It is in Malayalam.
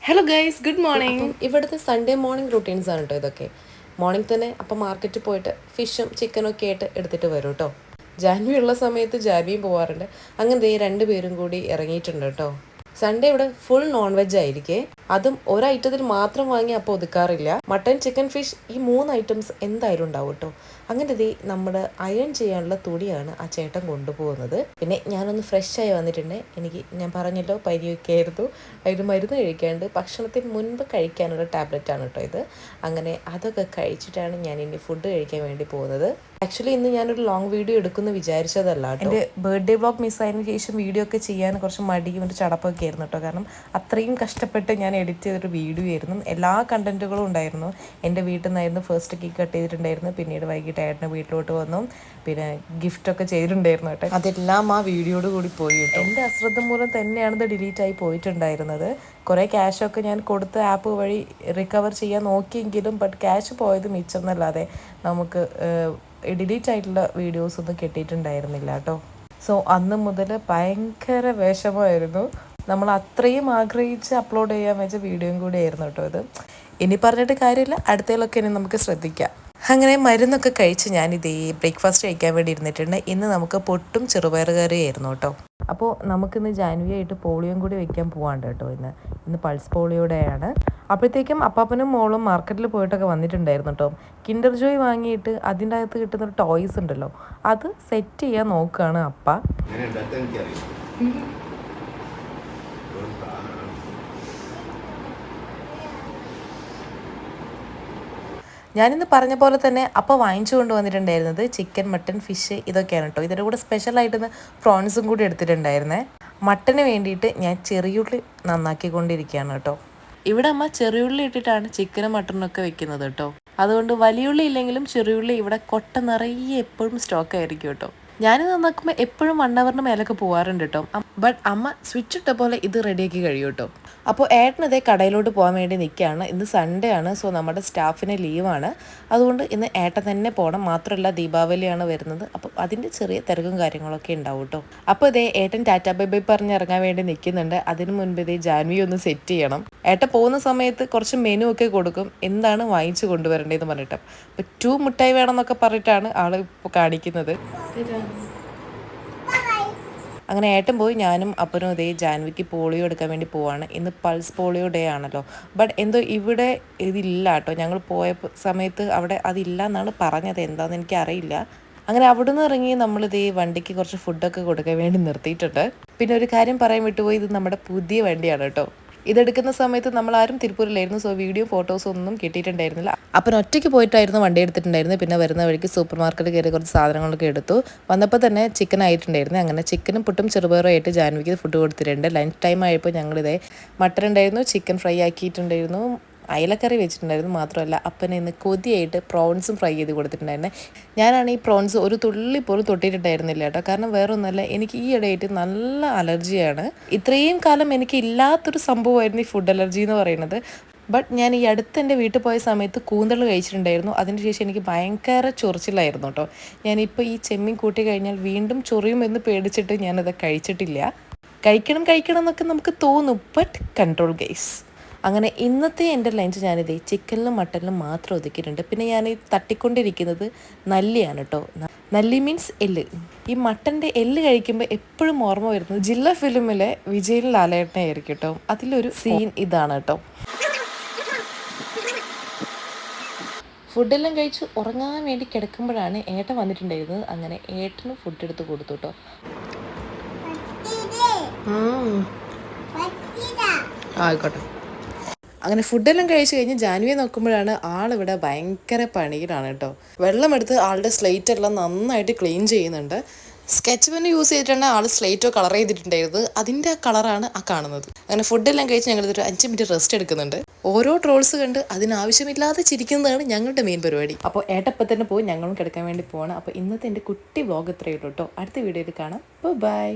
Hello guys, good morning. ഇവിടുത്തെ സൺഡേ മോർണിംഗ് റൂട്ടീൻസ് ആണ് കേട്ടോ ഇതൊക്കെ. മോർണിംഗ് തന്നെ അപ്പം മാർക്കറ്റിൽ പോയിട്ട് ഫിഷും ചിക്കനും ഒക്കെ ആയിട്ട് എടുത്തിട്ട് വരും കേട്ടോ. ജാൻവി ഉള്ള സമയത്ത് ജാൻവിയും പോകാറുണ്ട്. അങ്ങനെ രണ്ടുപേരും കൂടി ഇറങ്ങിയിട്ടുണ്ട് കേട്ടോ. സൺഡേ ഇവിടെ ഫുൾ നോൺ വെജ് ആയിരിക്കേ. അതും ഒരൈറ്റത്തിൽ മാത്രം വാങ്ങി അപ്പോൾ ഒതുക്കാറില്ല. മട്ടൻ, ചിക്കൻ, ഫിഷ് ഈ 3 ഐറ്റംസ് എന്തായാലും ഉണ്ടാവും കേട്ടോ. അങ്ങനെ നമ്മുടെ അയൺ ചെയ്യാനുള്ള തുണിയാണ് ആ ചേട്ടൻ കൊണ്ടുപോകുന്നത്. പിന്നെ ഞാനൊന്ന് ഫ്രഷ് ആയി വന്നിട്ടുണ്ട്. ഞാൻ പറഞ്ഞല്ലോ പനിയൊക്കെ ആയിരുന്നു. അതിന് മരുന്ന് കഴിക്കാണ്ട് ഭക്ഷണത്തിന് മുൻപ് കഴിക്കാനുള്ള ടാബ്ലറ്റ് ആണ് കേട്ടോ ഇത്. അങ്ങനെ അതൊക്കെ കഴിച്ചിട്ടാണ് ഞാൻ ഇനി ഫുഡ് കഴിക്കാൻ വേണ്ടി പോകുന്നത്. ആക്ച്വലി ഇന്ന് ഞാനൊരു ലോങ് വീഡിയോ എടുക്കുമെന്ന് വിചാരിച്ചതല്ല കേട്ടോ. എൻ്റെ ബർത്ത്ഡേ വ്ളോഗ് മിസ്സായതിനു ശേഷം വീഡിയോ ഒക്കെ ചെയ്യാൻ കുറച്ച് മടിയും ഒരു ചടപ്പൊക്കെ ആയിരുന്നു കേട്ടോ. കാരണം അത്രയും കഷ്ടപ്പെട്ട് ഞാൻ എഡിറ്റ് ചെയ്തൊരു വീഡിയോ ആയിരുന്നു. എല്ലാ കണ്ടന്റുകളും ഉണ്ടായിരുന്നു. എൻ്റെ വീട്ടിൽ നിന്നായിരുന്നു ഫസ്റ്റ് കേക്ക് കട്ട് ചെയ്തിട്ടുണ്ടായിരുന്നു. പിന്നീട് വൈകിട്ട് ഏട്ടൻ്റെ വീട്ടിലോട്ട് വന്നു. പിന്നെ ഗിഫ്റ്റൊക്കെ ചെയ്തിട്ടുണ്ടായിരുന്നു കേട്ടോ. അതെല്ലാം ആ വീഡിയോയോട് കൂടി പോയി കേട്ടോ. എൻ്റെ അശ്രദ്ധ മൂലം തന്നെയാണിത് ഡിലീറ്റ് ആയി പോയിട്ടുണ്ടായിരുന്നത്. കുറേ ക്യാഷൊക്കെ ഞാൻ കൊടുത്ത ആപ്പ് വഴി റിക്കവർ ചെയ്യാൻ നോക്കിയെങ്കിലും ബട്ട് ക്യാഷ് പോയത് മിച്ചം എന്നല്ലാതെ നമുക്ക് ഡിലീറ്റ് ആയിട്ടുള്ള വീഡിയോസ് ഒന്നും കിട്ടിയിട്ടുണ്ടായിരുന്നില്ല കേട്ടോ. സോ അന്ന് മുതൽ ഭയങ്കര വിഷമമായിരുന്നു. നമ്മൾ അത്രയും ആഗ്രഹിച്ച് അപ്ലോഡ് ചെയ്യാൻ വെച്ച വീഡിയോയും കൂടി ആയിരുന്നു കേട്ടോ ഇത്. ഇനി പറഞ്ഞിട്ട് കാര്യമില്ല, അടുത്തതിലൊക്കെ ഇനി നമുക്ക് ശ്രദ്ധിക്കാം. അങ്ങനെ മരുന്നൊക്കെ കഴിച്ച് ഞാനിതേ ബ്രേക്ക്ഫാസ്റ്റ് കഴിക്കാൻ വേണ്ടി ഇരുന്നിട്ടുണ്ട്. ഇന്ന് നമുക്ക് പൊട്ടും ചെറുപയർ കറിയായിരുന്നു കേട്ടോ. അപ്പോൾ നമുക്കിന്ന് ജാൻവിയായിട്ട് പോളിയോയും കൂടി വെക്കാൻ പോവാണ്ട് കേട്ടോ. ഇന്ന് പൾസ് പോളിയോടെയാണ്. അപ്പോഴത്തേക്കും അപ്പാപ്പനും മോളും മാർക്കറ്റിൽ പോയിട്ടൊക്കെ വന്നിട്ടുണ്ടായിരുന്നു കേട്ടോ. കിൻഡർ ജോയ് വാങ്ങിയിട്ട് അതിൻ്റെ അകത്ത് കിട്ടുന്ന ഒരു ടോയ്സ് ഉണ്ടല്ലോ, അത് സെറ്റ് ചെയ്യാൻ നോക്കുകയാണ് അപ്പ. ഞാനിന്ന് പറഞ്ഞ പോലെ തന്നെ അപ്പോൾ വാങ്ങിച്ചു കൊണ്ട് വന്നിട്ടുണ്ടായിരുന്നത് ചിക്കൻ, മട്ടൻ, ഫിഷ് ഇതൊക്കെയാണ് കേട്ടോ. ഇതിൻ്റെ കൂടെ സ്പെഷ്യലായിട്ട് പ്രോൺസും കൂടി എടുത്തിട്ടുണ്ടായിരുന്നേ. മട്ടന് വേണ്ടിയിട്ട് ഞാൻ ചെറിയുള്ളി നന്നാക്കിക്കൊണ്ടിരിക്കുകയാണ് കേട്ടോ. ഇവിടെ അമ്മ ചെറിയുള്ളി ഇട്ടിട്ടാണ് ചിക്കനും മട്ടനും ഒക്കെ വെക്കുന്നത് കേട്ടോ. അതുകൊണ്ട് വലിയുള്ളി ഇല്ലെങ്കിലും ചെറിയുള്ളി ഇവിടെ കൊട്ട നിറയെ എപ്പോഴും സ്റ്റോക്ക് ആയിരിക്കും കേട്ടോ. ഞാൻ നന്നാക്കുമ്പോൾ എപ്പോഴും 1 അവറിന് മേലൊക്കെ പോകാറുണ്ട് കേട്ടോ. ബട്ട് അമ്മ സ്വിച്ച് ഇട്ട പോലെ ഇത് റെഡിയാക്കി കഴിയും കേട്ടോ. അപ്പോൾ ഏട്ടനതേ കടയിലോട്ട് പോകാൻ വേണ്ടി നിൽക്കുകയാണ്. ഇന്ന് സൺഡേ ആണ്. സോ നമ്മുടെ സ്റ്റാഫിന് ലീവാണ്. അതുകൊണ്ട് ഇന്ന് ഏട്ടൻ തന്നെ പോകണം. മാത്രമല്ല ദീപാവലിയാണ് വരുന്നത്. അപ്പോൾ അതിൻ്റെ ചെറിയ തിരക്കും കാര്യങ്ങളൊക്കെ ഉണ്ടാവും കേട്ടോ. അപ്പോൾ ഏട്ടൻ ടാറ്റാ ബൈ ബൈ പറഞ്ഞ് ഇറങ്ങാൻ വേണ്ടി നിൽക്കുന്നുണ്ട്. അതിന് മുൻപ് ജാൻവി ഒന്ന് സെറ്റ് ചെയ്യണം. ഏട്ടൻ പോകുന്ന സമയത്ത് കുറച്ച് മെനു ഒക്കെ കൊടുക്കും, എന്താണ് വാങ്ങിച്ചു കൊണ്ടുവരേണ്ടതെന്ന് പറഞ്ഞിട്ട്. അപ്പോൾ 2 മുട്ടായി വേണമെന്നൊക്കെ പറഞ്ഞിട്ടാണ് ആൾ ഇപ്പോൾ കാണിക്കുന്നത്. അങ്ങനെ ഏട്ടൻ പോയി. ഞാനും അപ്പനും ജാൻവിക്ക് പോളിയോ എടുക്കാൻ വേണ്ടി പോവാണ്. ഇന്ന് പൾസ് പോളിയോ ഡേ ആണല്ലോ. ബട്ട് എന്തോ ഇവിടെ ഇതില്ല കേട്ടോ. ഞങ്ങൾ പോയ സമയത്ത് അവിടെ അതില്ല എന്നാണ് പറഞ്ഞത്. എന്താണെന്ന് എനിക്കറിയില്ല. അങ്ങനെ അവിടെ നിന്ന് ഇറങ്ങി നമ്മൾ വണ്ടിക്ക് കുറച്ച് ഫുഡൊക്കെ കൊടുക്കാൻ വേണ്ടി നിർത്തിയിട്ടുണ്ട്. പിന്നെ ഒരു കാര്യം പറയാൻ വിട്ടുപോയി, ഇത് നമ്മുടെ പുതിയ വണ്ടിയാണ് കേട്ടോ. ഇതെടുക്കുന്ന സമയത്ത് നമ്മളാരും തിരുപ്പൂരിലായിരുന്നു. സോ വീഡിയോ ഫോട്ടോസ് ഒന്നും കിട്ടിയിട്ടുണ്ടായിരുന്നില്ല. അപ്പം ഒറ്റയ്ക്ക് പോയിട്ടായിരുന്നു വണ്ടി എടുത്തിട്ടുണ്ടായിരുന്നു. പിന്നെ വരുന്ന വഴിക്ക് സൂപ്പർ മാർക്കറ്റ് കയറി കുറച്ച് സാധനങ്ങളൊക്കെ എടുത്തു. വന്നപ്പോൾ തന്നെ ചിക്കൻ ആയിട്ടുണ്ടായിരുന്നു. അങ്ങനെ ചിക്കനും പുട്ടും ചെറുപയറും ആയിട്ട് ജാൻവിക്ക് ഫുഡ് കൊടുത്തിട്ടുണ്ട്. ലഞ്ച് ടൈം ആയപ്പോൾ ഞങ്ങളിതേ മട്ടൻ ഉണ്ടായിരുന്നു, ചിക്കൻ ഫ്രൈ ആക്കിയിട്ടുണ്ടായിരുന്നു, അയലക്കറി വെച്ചിട്ടുണ്ടായിരുന്നു. മാത്രമല്ല അപ്പനെ ഇന്ന് കൊതിയായിട്ട് പ്രോൺസും ഫ്രൈ ചെയ്ത് കൊടുത്തിട്ടുണ്ടായിരുന്നു. ഞാനാണ് ഈ പ്രോൺസ് ഒരു തുള്ളി പോലും തൊട്ടിട്ടുണ്ടായിരുന്നില്ല കേട്ടോ. കാരണം വേറൊന്നുമല്ല, എനിക്ക് ഈ ഇടയായിട്ട് നല്ല അലർജിയാണ്. ഇത്രയും കാലം എനിക്ക് ഇല്ലാത്തൊരു സംഭവമായിരുന്നു ഈ ഫുഡ് അലർജി എന്ന് പറയുന്നത്. ബട്ട് ഞാൻ ഈ അടുത്ത് എൻ്റെ വീട്ടിൽ പോയ സമയത്ത് കൂന്തൽ കഴിച്ചിട്ടുണ്ടായിരുന്നു. അതിനുശേഷം എനിക്ക് ഭയങ്കര ചൊറിച്ചിലായിരുന്നു കേട്ടോ. ഞാനിപ്പോൾ ഈ ചെമ്മീൻ കൂട്ടി കഴിഞ്ഞാൽ വീണ്ടും ചൊറിയുമെന്ന് പേടിച്ചിട്ട് ഞാനത് കഴിച്ചിട്ടില്ല. കഴിക്കണം എന്നൊക്കെ നമുക്ക് തോന്നും, ബട്ട് കൺട്രോൾ ഗൈസ്. അങ്ങനെ ഇന്നത്തെ എൻ്റെ ലഞ്ച് ചിക്കനിലും മട്ടനിലും മാത്രം ഒതുക്കിയിട്ടുണ്ട്. പിന്നെ ഞാൻ തട്ടിക്കൊണ്ടിരിക്കുന്നത് നല്ലിയാണ് കേട്ടോ. നല്ലി മീൻസ് എല്ല്. ഈ മട്ടൻ്റെ എല്ല് കഴിക്കുമ്പോൾ എപ്പോഴും ഓർമ്മ വരുന്നത് ജില്ല ഫിലിമിലെ വിജയൻ ലാലേട്ടനെ ആയിരിക്കും കേട്ടോ. അതിലൊരു സീൻ ഇതാണ് കേട്ടോ. ഫുഡെല്ലാം കഴിച്ച് ഉറങ്ങാൻ വേണ്ടി കിടക്കുമ്പോഴാണ് ഏട്ടൻ വന്നിട്ടുണ്ടായിരുന്നത്. അങ്ങനെ ഏട്ടന് ഫുഡ് എടുത്ത് കൊടുത്തു കേട്ടോ. ആയിക്കോട്ടെ. അങ്ങനെ ഫുഡെല്ലാം കഴിച്ച് കഴിഞ്ഞ് ജാൻവിയെ നോക്കുമ്പോഴാണ് ആളിവിടെ ഭയങ്കര പണിയിലാണ് കേട്ടോ. വെള്ളമെടുത്ത് ആളുടെ സ്ലേറ്റ് എല്ലാം നന്നായിട്ട് ക്ലീൻ ചെയ്യുന്നുണ്ട്. സ്കെച്ച് പെൻ യൂസ് ചെയ്തിട്ടാണ് ആൾ സ്ലേറ്റോ കളർ ചെയ്തിട്ടുണ്ടായിരുന്നത്. അതിൻ്റെ ആ കളറാണ് ആ കാണുന്നത്. അങ്ങനെ ഫുഡെല്ലാം കഴിച്ച് ഞങ്ങളിതൊരു 5 മിനിറ്റ് റെസ്റ്റ് എടുക്കുന്നുണ്ട്. ഓരോ ട്രോൾസ് കണ്ട് അതിനാവശ്യമില്ലാതെ ചിരിക്കുന്നതാണ് ഞങ്ങളുടെ മെയിൻ പരിപാടി. അപ്പോൾ ഏട്ടപ്പം തന്നെ പോയി ഞങ്ങളും കിടക്കാൻ വേണ്ടി പോകണം. അപ്പോൾ ഇന്നത്തെ എൻ്റെ കുട്ടി വ്ളോഗ് ഇത്രയേ ഉള്ളൂ കേട്ടോ. അടുത്ത വീഡിയോയിൽ കാണാം. ബൈ.